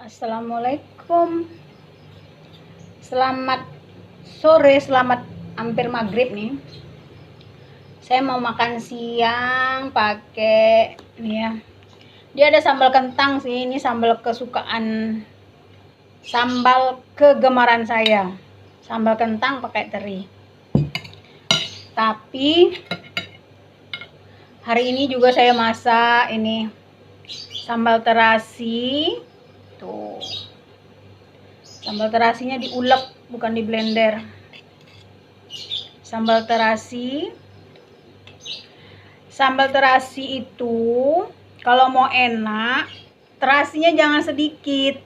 Assalamualaikum. Selamat sore, selamat hampir maghrib nih. Saya mau makan siang pakai ini ya. Dia ada sambal kentang sih, ini sambal kesukaan, sambal kegemaran saya. Sambal kentang pakai teri. Tapi hari ini juga saya masak ini sambal terasi. Tuh. Sambal terasinya diulek, bukan di blender. Sambal terasi. Sambal terasi itu kalau mau enak, terasinya jangan sedikit.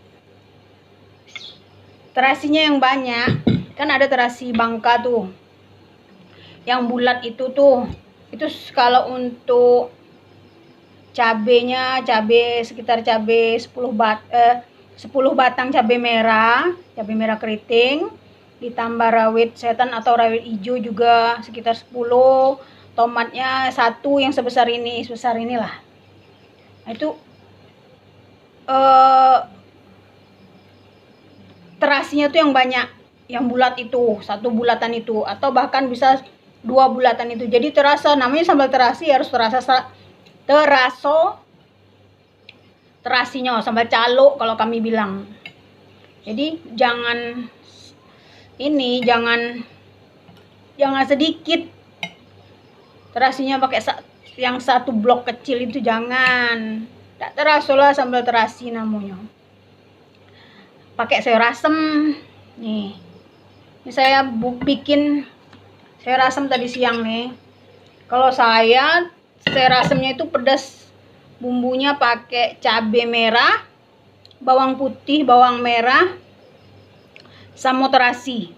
Terasinya yang banyak. Kan ada terasi Bangka tuh. Yang bulat itu tuh. Itu kalau untuk cabenya, sekitar cabe 10 batang cabai merah keriting, ditambah rawit setan atau rawit hijau juga sekitar 10, tomatnya satu yang sebesar inilah. Nah, itu terasinya tuh yang banyak, yang bulat itu, satu bulatan itu, atau bahkan bisa 2 bulatan itu. Jadi terasa, namanya sambal terasi harus terasinya, sambal calo kalau kami bilang. Jadi jangan sedikit terasinya, pakai yang satu blok kecil itu jangan. Tak terasa lah sambal terasi namanya. Pakai sayur asem nih. Ini saya bikin sayur asem tadi siang nih. Kalau sayur asemnya itu pedas, bumbunya pakai cabai merah, bawang putih, bawang merah, sama terasi.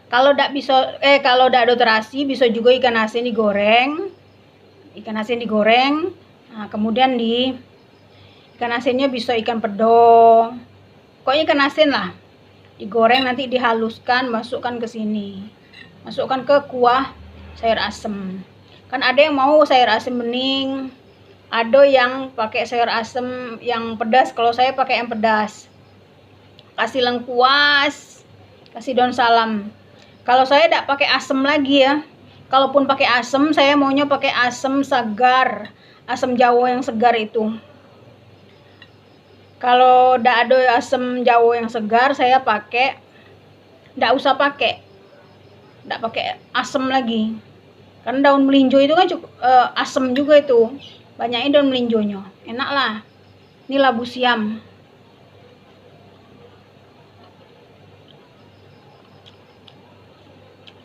Kalau tidak ada terasi, bisa juga ikan asin digoreng. Nah, kemudian ikan asinnya bisa ikan pedong. Pokoknya ikan asin lah. Digoreng, nanti dihaluskan, masukkan ke sini. Masukkan ke kuah sayur asem. Kan ada yang mau sayur asem bening, ada yang pakai sayur asem yang pedas. Kalau saya pakai yang pedas. Kasih lengkuas, kasih daun salam. Kalau saya tidak pakai asem lagi ya. Kalaupun pakai asem, saya maunya pakai asem segar, asem Jawa yang segar itu. Kalau tidak ada asem Jawa yang segar, saya tidak pakai asem lagi. Karena daun melinjo itu kan cukup asem juga itu. Banyakin daun melinjonya. Enak lah. Ini labu siam.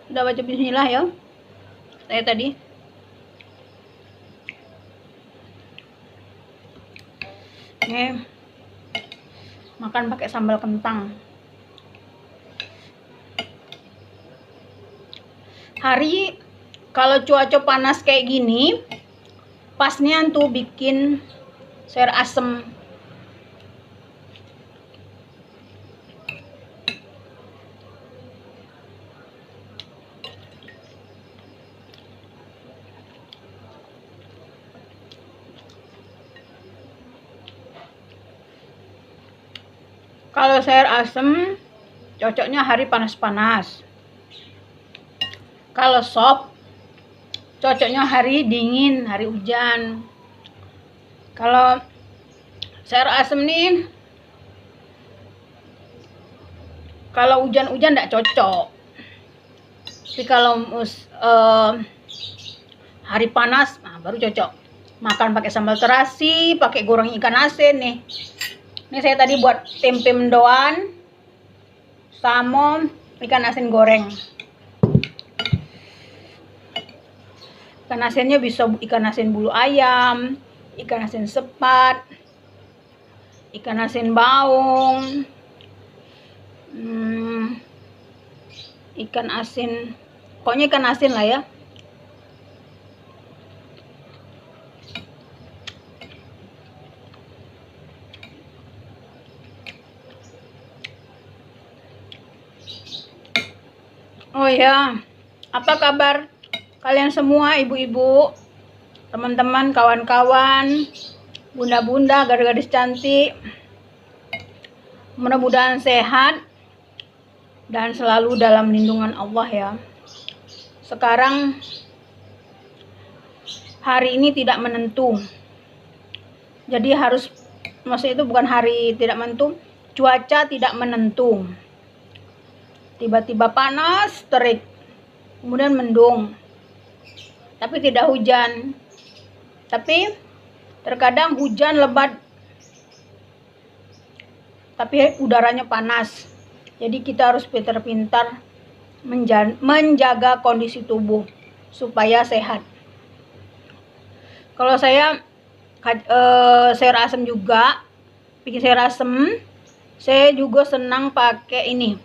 Udah baca bismillah ya. Saya tadi. Nih. Makan pakai sambal kentang. Kalau cuaca panas kayak gini, pasnya tuh bikin sayur asem. Kalau sayur asem cocoknya hari panas-panas. Kalau sop cocoknya hari dingin, hari hujan. Kalau sayur asem nih, kalau hujan-hujan tidak cocok. Tapi kalau hari panas, nah baru cocok. Makan pakai sambal terasi, pakai goreng ikan asin nih. Ini saya tadi buat tempe mendoan sama ikan asin goreng. Ikan asinnya bisa ikan asin bulu ayam, ikan asin sepat, ikan asin baung, ikan asin, pokoknya ikan asin lah ya. Oh ya, apa kabar kalian semua, ibu-ibu, teman-teman, kawan-kawan, bunda-bunda, gadis-gadis cantik? Mudah-mudahan sehat dan selalu dalam lindungan Allah ya. Sekarang hari ini tidak menentu. Jadi maksud itu bukan hari tidak menentu, cuaca tidak menentu. Tiba-tiba panas terik, kemudian mendung. Tapi tidak hujan. Tapi terkadang hujan lebat. Tapi udaranya panas. Jadi kita harus pintar-pintar menjaga kondisi tubuh supaya sehat. Kalau saya sayur asem juga, bikin sayur asem, saya juga senang pakai ini,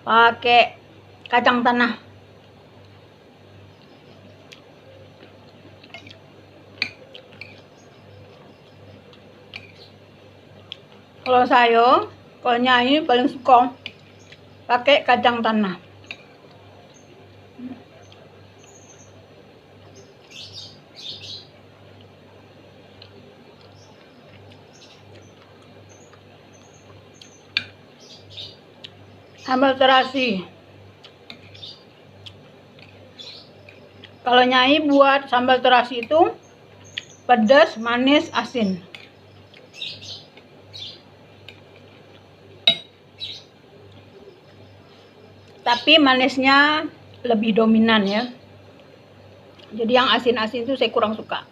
pakai kacang tanah. Kalau saya, kalau Nyai paling suka pakai kacang tanah. Sambal terasi. Kalau Nyai buat sambal terasi itu pedas, manis, asin. Tapi manisnya lebih dominan ya. Jadi yang asin-asin itu saya kurang suka.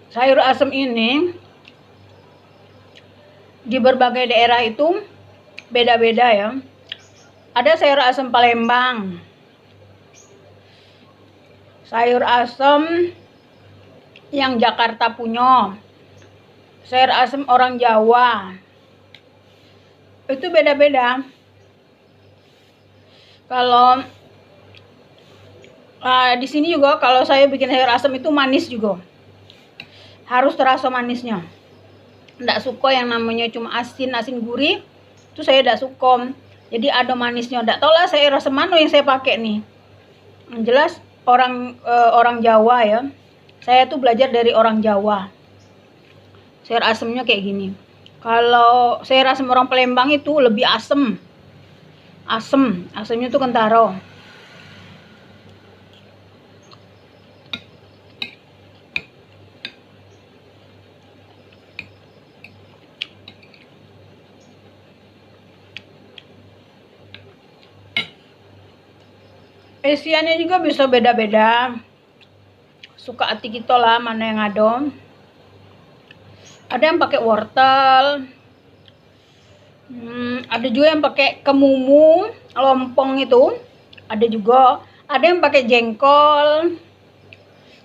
Sayur asem ini di berbagai daerah itu beda-beda ya. Ada sayur asem Palembang, sayur asem yang Jakarta punya, sayur asem orang Jawa. Itu beda-beda. Kalau di sini juga kalau saya bikin sayur asem itu manis juga. Harus terasa manisnya. Nggak suka yang namanya cuma asin gurih. Itu saya nggak suka. Jadi ada manisnya. Nggak tahu lah sayur asem mana yang saya pakai nih. Yang jelas orang Jawa ya. Saya tuh belajar dari orang Jawa. Sayur asemnya kayak gini. Kalau sayur asem orang Palembang itu lebih asem. Asemnya tuh kentaro. Isiannya juga bisa beda-beda. Suka hati kita lah mana yang ada. Ada yang pakai wortel. Ada juga yang pakai kemumu, lompong itu. Ada juga. Ada yang pakai jengkol.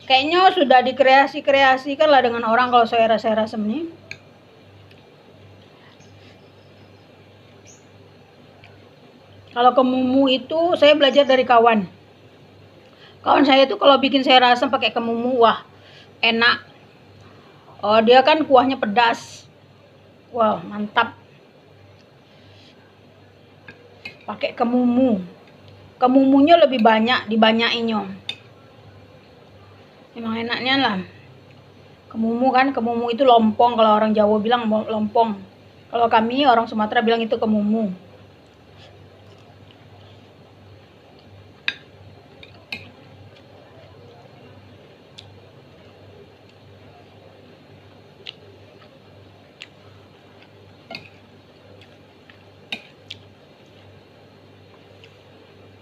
Kayaknya sudah dikreasi-kreasikan lah dengan orang kalau saya rasa nih. Kalau kemumu itu saya belajar dari kawan. Kawan saya tuh kalau bikin sayur asem pakai kemumu, wah enak. Oh, dia kan kuahnya pedas. Wah, mantap. Pakai kemumu. Kemumunya lebih banyak, dibanyainnya. Emang enaknya lah. Kemumu kan, kemumu itu lompong kalau orang Jawa bilang lompong. Kalau kami orang Sumatera bilang itu kemumu.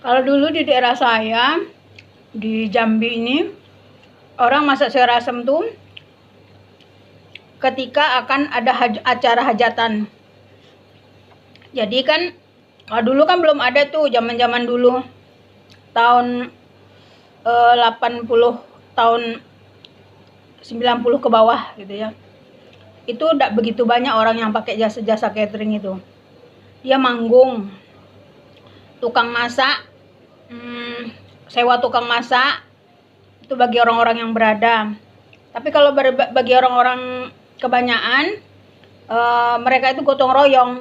Kalau dulu di daerah saya, di Jambi ini, orang masak sayur asem tuh ketika akan ada acara hajatan. Jadi kan, dulu kan belum ada tuh, zaman-zaman dulu. Tahun 80, tahun 90 ke bawah gitu ya. Itu tidak begitu banyak orang yang pakai jasa-jasa catering itu. Dia manggung, tukang masak, sewa tukang masak itu bagi orang-orang yang berada. Tapi kalau bagi orang-orang kebanyakan, mereka itu gotong royong.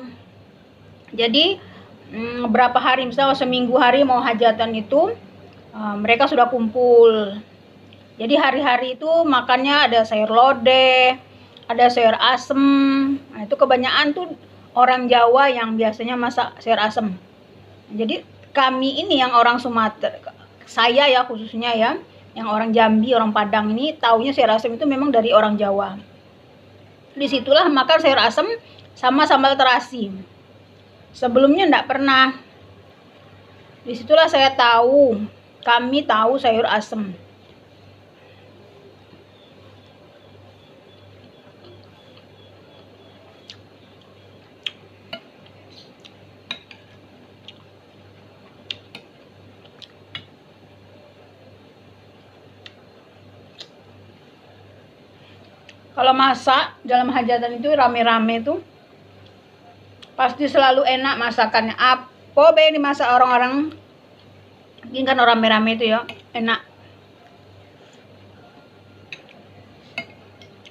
Jadi berapa hari, misalnya seminggu hari mau hajatan itu, mereka sudah kumpul. Jadi hari-hari itu makannya ada sayur lodeh, ada sayur asem. Nah, itu kebanyakan tuh orang Jawa yang biasanya masak sayur asem. Jadi kami ini yang orang Sumatera, saya ya khususnya ya, yang orang Jambi, orang Padang ini taunya sayur asem itu memang dari orang Jawa. Disitulah makan sayur asem sama sambal terasi. Sebelumnya enggak pernah. Disitulah saya tahu, kami tahu sayur asem. Kalau masak dalam hajatan itu rame-rame tuh pasti selalu enak masakannya. Apa yang dimasak orang-orang, ini kan orang rame-rame itu ya, enak.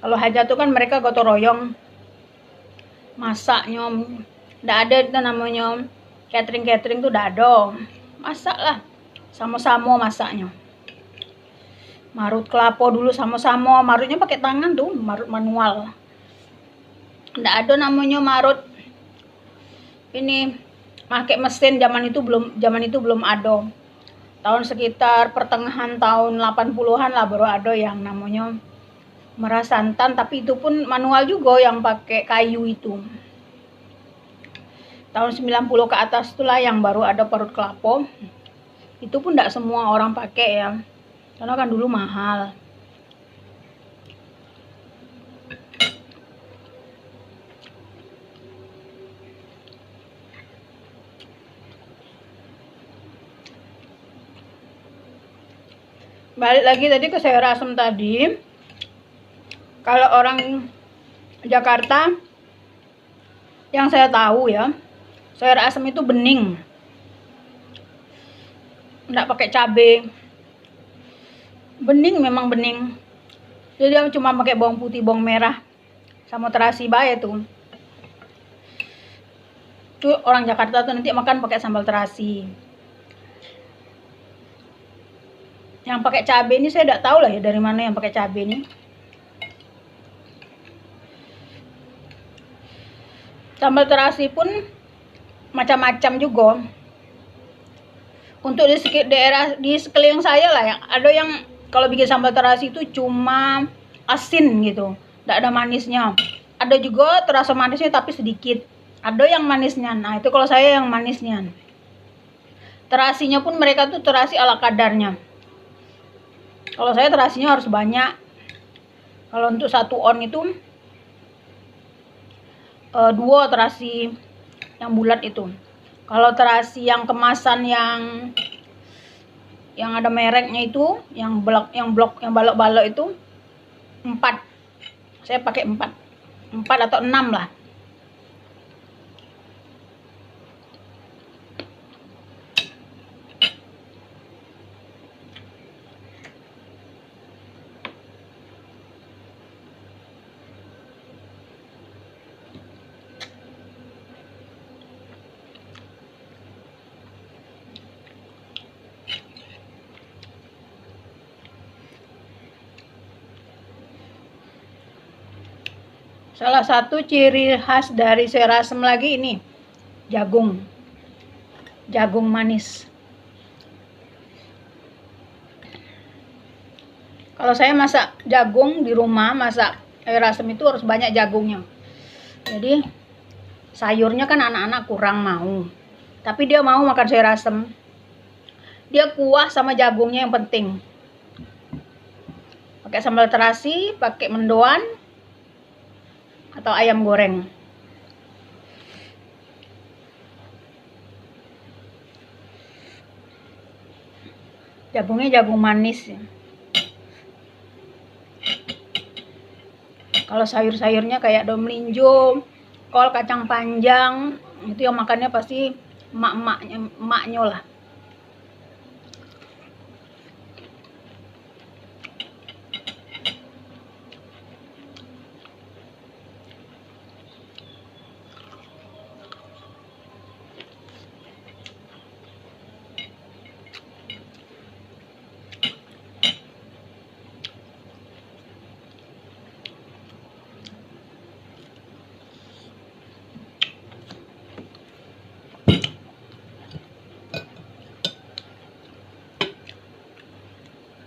Kalau hajat tuh kan mereka gotong royong masaknya, nggak ada itu namanya catering tuh nggak ada. Masak lah, sama-sama masaknya. Marut kelapa dulu sama-sama, marutnya pakai tangan tuh, marut manual. Nggak ada namanya marut ini pakai mesin, zaman itu belum ada. Tahun sekitar pertengahan tahun 80-an lah baru ada yang namanya merah santan, tapi itu pun manual juga yang pakai kayu itu. Tahun 90 ke atas itulah yang baru ada parut kelapa. Itu pun nggak semua orang pakai ya, karena kan dulu mahal. Balik lagi tadi ke sayur asem tadi. Kalau orang Jakarta yang saya tahu ya, sayur asem itu bening, nggak pakai cabai. Bening, memang bening. Jadi dia cuma pakai bawang putih, bawang merah, sama terasi bae tuh. Tuh orang Jakarta tuh nanti makan pakai sambal terasi. Yang pakai cabai ini saya tidak tahu lah ya dari mana yang pakai cabai ini. Sambal terasi pun macam-macam juga. Untuk di daerah di sekeliling saya lah yang ada yang kalau bikin sambal terasi itu cuma asin gitu, tidak ada manisnya. Ada juga terasa manisnya tapi sedikit. Ada yang manisnya. Nah itu kalau saya yang manisnya. Terasinya pun mereka tuh terasi ala kadarnya. Kalau saya terasinya harus banyak. Kalau untuk 1 on itu 2 terasi yang bulat itu. Kalau terasi yang kemasan yang ada mereknya itu, yang balok-balok itu 4. Saya pakai 4 atau 6 lah. Salah satu ciri khas dari sayur asem lagi ini jagung manis. Kalau saya masak jagung di rumah, masak sayur asem itu harus banyak jagungnya. Jadi sayurnya kan anak-anak kurang mau, tapi dia mau makan sayur asem. Dia kuah sama jagungnya yang penting. Pakai sambal terasi, pakai mendoan atau ayam goreng. Jagungnya jagung manis ya. Kalau sayur-sayurnya kayak daun melinjo, kol, kacang panjang, itu yang makannya pasti emaknya lah.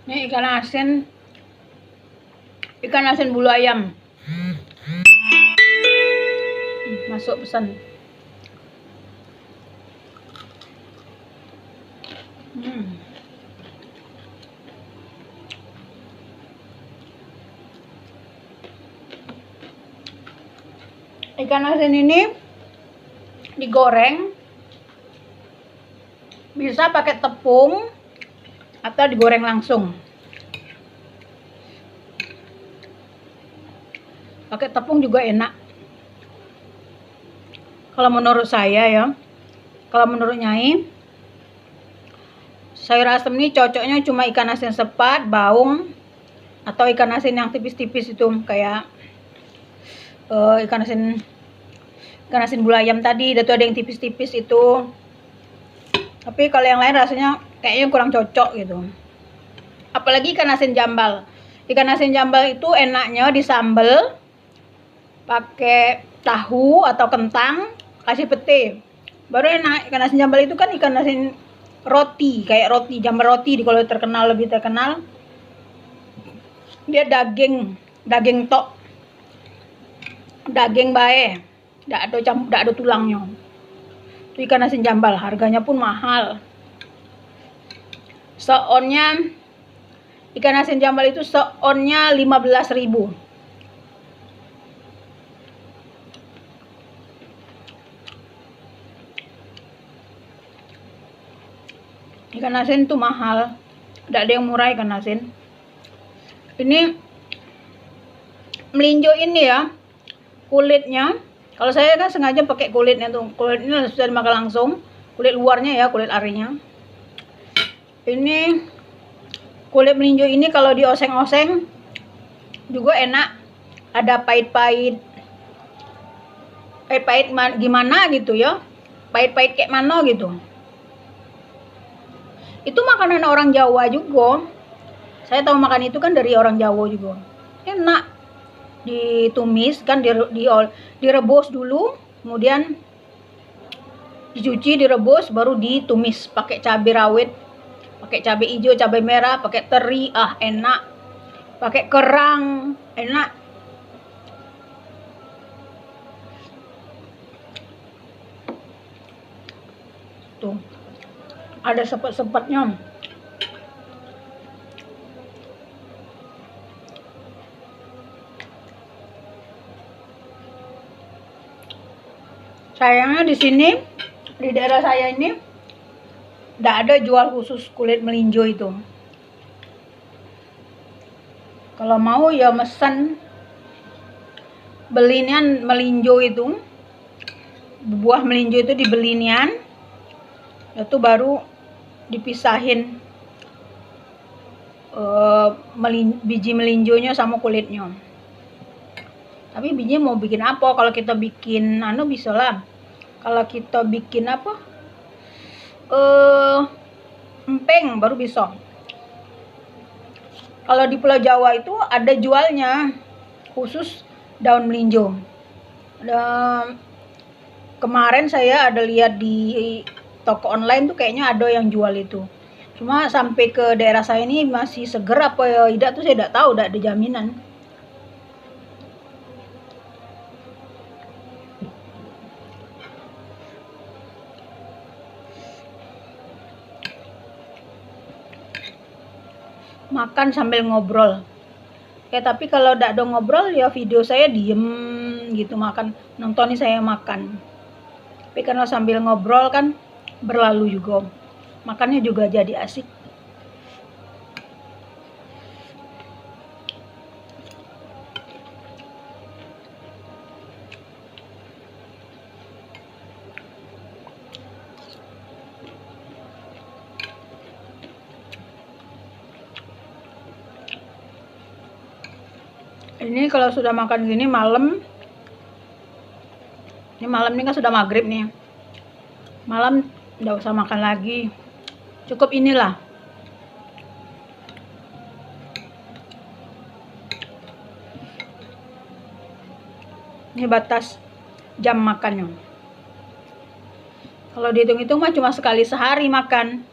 Ini ikan asin bulu ayam. Masuk pesan. Ikan asin ini digoreng, bisa pakai tepung atau digoreng langsung. Pakai tepung juga enak. Kalau menurut saya ya, kalau menurut Nyai, sayur asem ini cocoknya cuma ikan asin sepat, baung, atau ikan asin yang tipis-tipis itu kayak ikan asin bulu ayam tadi. Itu ada yang tipis-tipis itu. Tapi kalau yang lain rasanya kayaknya kurang cocok gitu. Apalagi ikan asin jambal. Ikan asin jambal itu enaknya disambel pakai tahu atau kentang, kasih pete. Baru enak. Ikan asin jambal itu kan ikan asin roti, kayak roti, jambal roti kalau terkenal, lebih terkenal. Dia daging tok. Daging bae. Ndak ada tulangnya. Itu ikan asin jambal, harganya pun mahal. Seonnya ikan asin jambal itu seonnya 15.000. Ikan asin itu mahal. Tidak ada yang murah ikan asin. Ini melinjo ini ya, kulitnya. Kalau saya kan sengaja pakai kulitnya tuh. Kulitnya sudah dimakan langsung. Kulit luarnya ya, kulit arinya. Ini kulit melinjo ini kalau dioseng-oseng juga enak. Ada pahit-pahit. Pahit-pahit gimana gitu ya. Pahit-pahit kayak mana gitu. Itu makanan orang Jawa juga. Saya tahu makan itu kan dari orang Jawa juga. Enak. Ditumis kan, direbus dulu, kemudian dicuci, direbus, baru ditumis pakai cabai rawit, pakai cabai hijau, cabai merah, pakai teri, enak. Pakai kerang, enak. Tuh. Ada sepet-sepetnya. Sayangnya di sini, di daerah saya ini, tidak ada jual khusus kulit melinjo itu. Kalau mau ya mesen belinian melinjo itu, buah melinjo itu dibelinian, itu baru dipisahin biji melinjonya sama kulitnya. Tapi biji mau bikin apa? Kalau kita bikin bisa lah. Kalau kita bikin empeng baru bisa. Kalau di Pulau Jawa itu ada jualnya khusus daun melinjo. Kemarin saya ada lihat di toko online tuh kayaknya ada yang jual itu. Cuma sampai ke daerah saya ini masih seger apa ya tidak tuh saya tidak tahu, tidak ada jaminan. Makan sambil ngobrol. Tapi kalau tidak ada ngobrol ya video saya diem gitu, makan, nontonin saya makan. Tapi karena sambil ngobrol kan berlalu juga, makannya juga jadi asik. Ini kalau sudah makan gini malam, ini kan sudah maghrib nih, malam nggak usah makan lagi, cukup inilah. Ini batas jam makannya. Kalau dihitung-hitung mah cuma sekali sehari makan.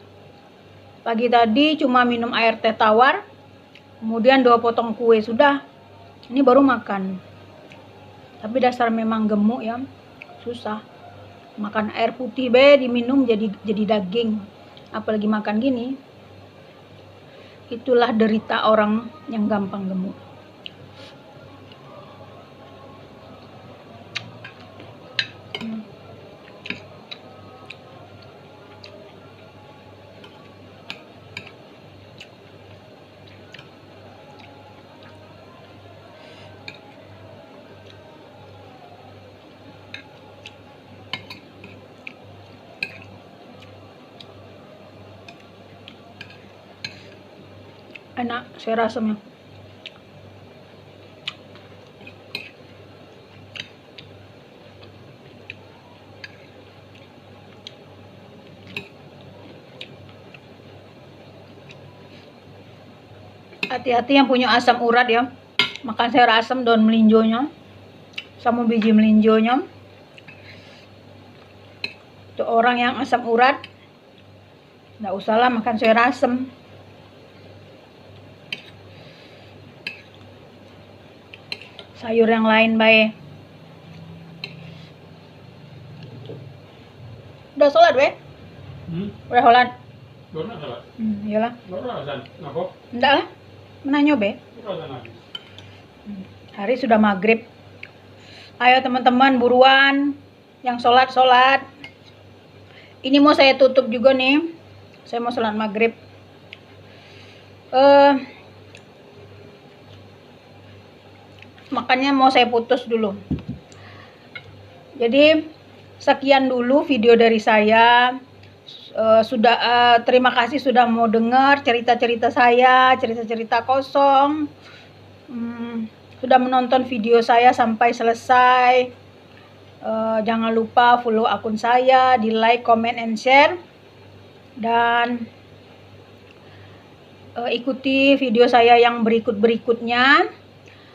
Pagi tadi cuma minum air teh tawar, kemudian 2 potong kue, sudah. Ini baru makan. Tapi dasar memang gemuk ya, susah. Makan air putih diminum jadi daging. Apalagi makan gini. Itulah derita orang yang gampang gemuk. Enak sayur asemnya. Hati-hati yang punya asam urat ya, makan sayur asam daun melinjonya sama biji melinjonya. Untuk orang yang asam urat nggak usahlah makan sayur asam. Sayur yang lain baik. Udah sholat be? Udah sholat? Baru sholat. Iyalah. Baru azan. Ngapa? Enggak lah. Menanya be. Baru azan lagi. Hari sudah maghrib. Ayo teman-teman buruan yang sholat. Ini mau saya tutup juga nih. Saya mau sholat maghrib. Makanya mau saya putus dulu. Jadi sekian dulu video dari saya. Terima kasih sudah mau dengar cerita-cerita saya, cerita-cerita kosong. Sudah menonton video saya sampai selesai. Jangan lupa follow akun saya, di like, comment, and share. Dan ikuti video saya yang berikutnya.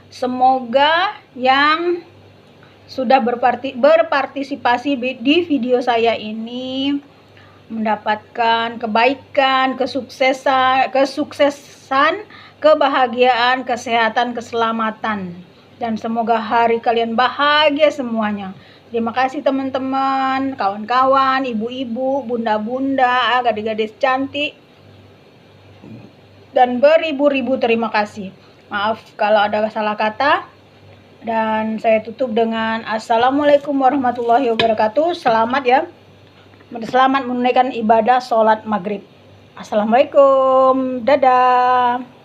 Semoga yang sudah berpartisipasi di video saya ini mendapatkan kebaikan, kesuksesan, kebahagiaan, kesehatan, keselamatan. Dan semoga hari kalian bahagia semuanya. Terima kasih teman-teman, kawan-kawan, ibu-ibu, bunda-bunda, gadis-gadis cantik. Dan beribu-ribu terima kasih. Maaf kalau ada salah kata. Dan saya tutup dengan Assalamualaikum warahmatullahi wabarakatuh. Selamat ya. Selamat menunaikan ibadah sholat maghrib. Assalamualaikum. Dadah.